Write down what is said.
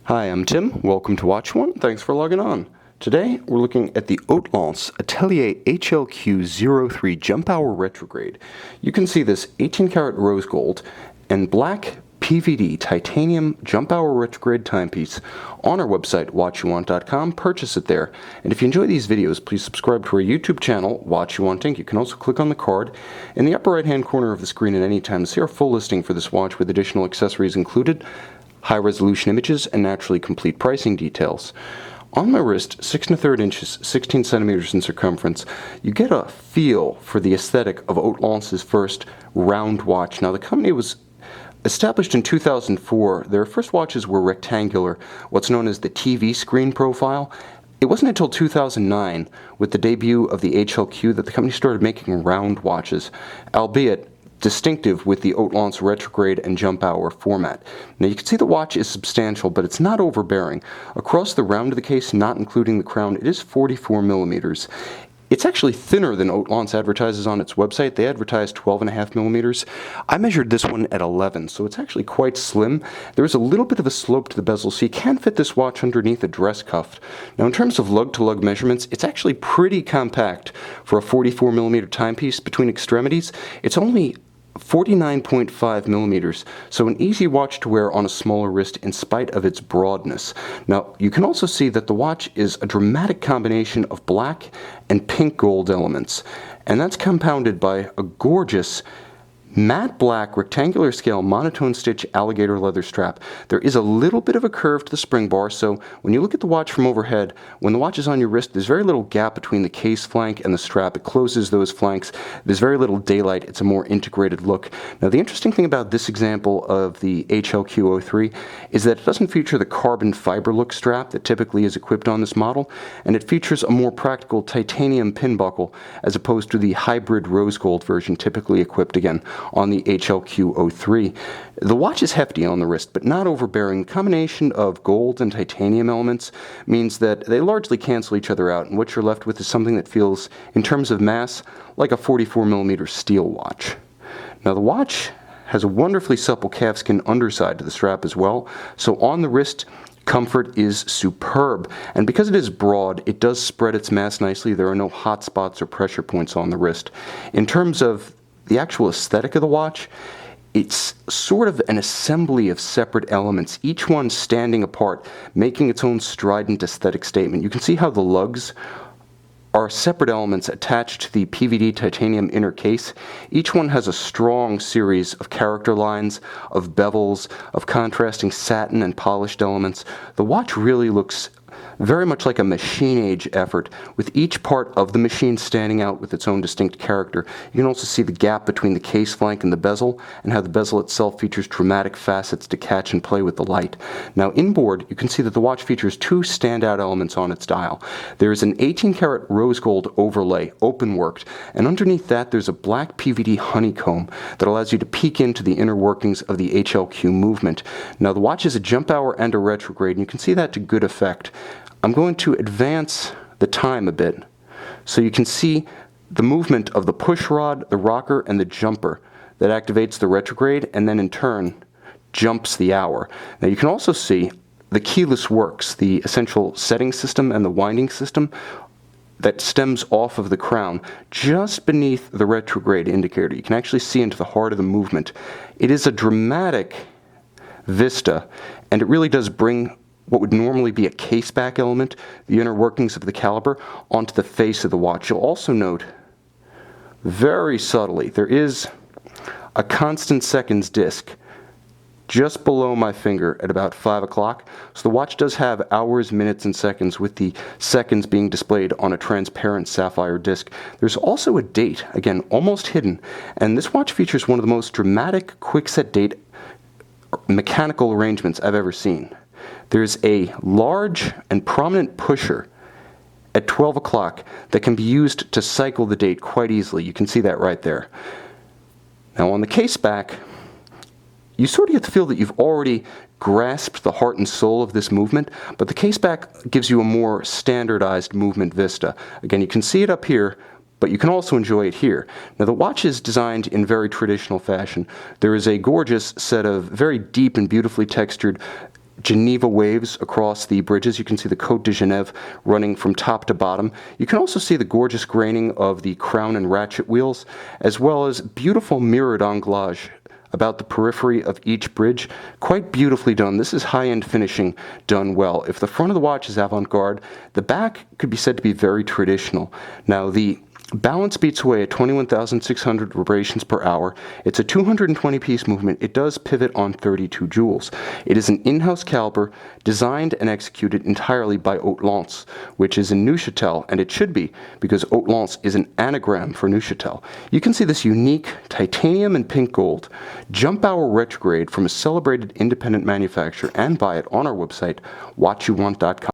Hi, I'm Tim. Welcome to Watch One. Thanks for logging on. Today, we're looking at the Hautlence Atelier HLQ 03 Jump Hour Retrograde. You can see this 18-karat rose gold and black PVD titanium Jump Hour Retrograde timepiece on our website, watchyouwant.com. Purchase it there. And if you enjoy these videos, please subscribe to our YouTube channel, Watch You Want Inc. You can also click on the card in the upper right-hand corner of the screen at any time to see our full listing for this watch with additional accessories included, high-resolution images, and naturally complete pricing details. On my wrist, 6 1/3 inches, 16 centimeters in circumference, you get a feel for the aesthetic of Hautlence's first round watch. Now, the company was established in 2004. Their first watches were rectangular, what's known as the TV screen profile. It wasn't until 2009, with the debut of the HLQ, that the company started making round watches, albeit distinctive with the Hautlence retrograde and jump hour format. Now you can see the watch is substantial, but it's not overbearing. Across the round of the case, not including the crown, it is 44 millimeters. It's actually thinner than Hautlence advertises on its website. They advertise 12.5 millimeters. I measured this one at 11, so it's actually quite slim. There is a little bit of a slope to the bezel, so you can fit this watch underneath a dress cuff. Now, in terms of lug-to-lug measurements, it's actually pretty compact for a 44 millimeter timepiece between extremities. It's only 49.5 millimeters, so an easy watch to wear on a smaller wrist in spite of its broadness. Now, you can also see that the watch is a dramatic combination of black and pink gold elements, and that's compounded by a gorgeous matte black rectangular scale monotone stitch alligator leather strap. There is a little bit of a curve to the spring bar, so when you look at the watch from overhead, when the watch is on your wrist, there's very little gap between the case flank and the strap. It closes those flanks. There's very little daylight. It's a more integrated look. Now, the interesting thing about this example of the HLQ 03 is that it doesn't feature the carbon fiber look strap that typically is equipped on this model, and it features a more practical titanium pin buckle as opposed to the hybrid rose gold version typically equipped again on the HLQ 03. The watch is hefty on the wrist, but not overbearing. The combination of gold and titanium elements means that they largely cancel each other out, and what you're left with is something that feels, in terms of mass, like a 44 millimeter steel watch. Now, the watch has a wonderfully supple calfskin underside to the strap as well, so on the wrist, comfort is superb, and because it is broad, it does spread its mass nicely. There are no hot spots or pressure points on the wrist. In terms of the actual aesthetic of the watch, it's sort of an assembly of separate elements, each one standing apart, making its own strident aesthetic statement. You can see how the lugs are separate elements attached to the PVD titanium inner case. Each one has a strong series of character lines, of bevels, of contrasting satin and polished elements. The watch really looks very much like a machine-age effort, with each part of the machine standing out with its own distinct character. You can also see the gap between the case flank and the bezel, and how the bezel itself features dramatic facets to catch and play with the light. Now, inboard, you can see that the watch features two standout elements on its dial. There is an 18-karat rose gold overlay, open-worked, and underneath that there's a black PVD honeycomb that allows you to peek into the inner workings of the HLQ movement. Now, the watch is a jump hour and a retrograde, and you can see that to good effect. I'm going to advance the time a bit so you can see the movement of the push rod, the rocker, and the jumper that activates the retrograde and then in turn jumps the hour. Now you can also see the keyless works, the essential setting system and the winding system that stems off of the crown just beneath the retrograde indicator. You can actually see into the heart of the movement. It is a dramatic vista, and it really does bring what would normally be a caseback element, the inner workings of the caliber, onto the face of the watch. You'll also note, very subtly, there is a constant seconds disc just below my finger at about 5 o'clock. So the watch does have hours, minutes, and seconds, with the seconds being displayed on a transparent sapphire disc. There's also a date, again, almost hidden, and this watch features one of the most dramatic quick-set date mechanical arrangements I've ever seen. There's a large and prominent pusher at 12 o'clock that can be used to cycle the date quite easily. You can see that right there. Now, on the case back, you sort of get the feel that you've already grasped the heart and soul of this movement, but the case back gives you a more standardized movement vista. Again, you can see it up here, but you can also enjoy it here. Now, the watch is designed in very traditional fashion. There is a gorgeous set of very deep and beautifully textured Geneva waves across the bridges. You can see the Côte de Genève running from top to bottom. You can also see the gorgeous graining of the crown and ratchet wheels, as well as beautiful mirrored anglage about the periphery of each bridge. Quite beautifully done. This is high-end finishing done well. If the front of the watch is avant-garde, the back could be said to be very traditional. Now, the balance beats away at 21,600 vibrations per hour. It's a 220-piece movement. It does pivot on 32 jewels. It is an in-house caliber designed and executed entirely by Hautlence, which is in Neuchâtel, and it should be, because Hautlence is an anagram for Neuchâtel. You can see this unique titanium and pink gold jump hour retrograde from a celebrated independent manufacturer and buy it on our website, watchyouwant.com.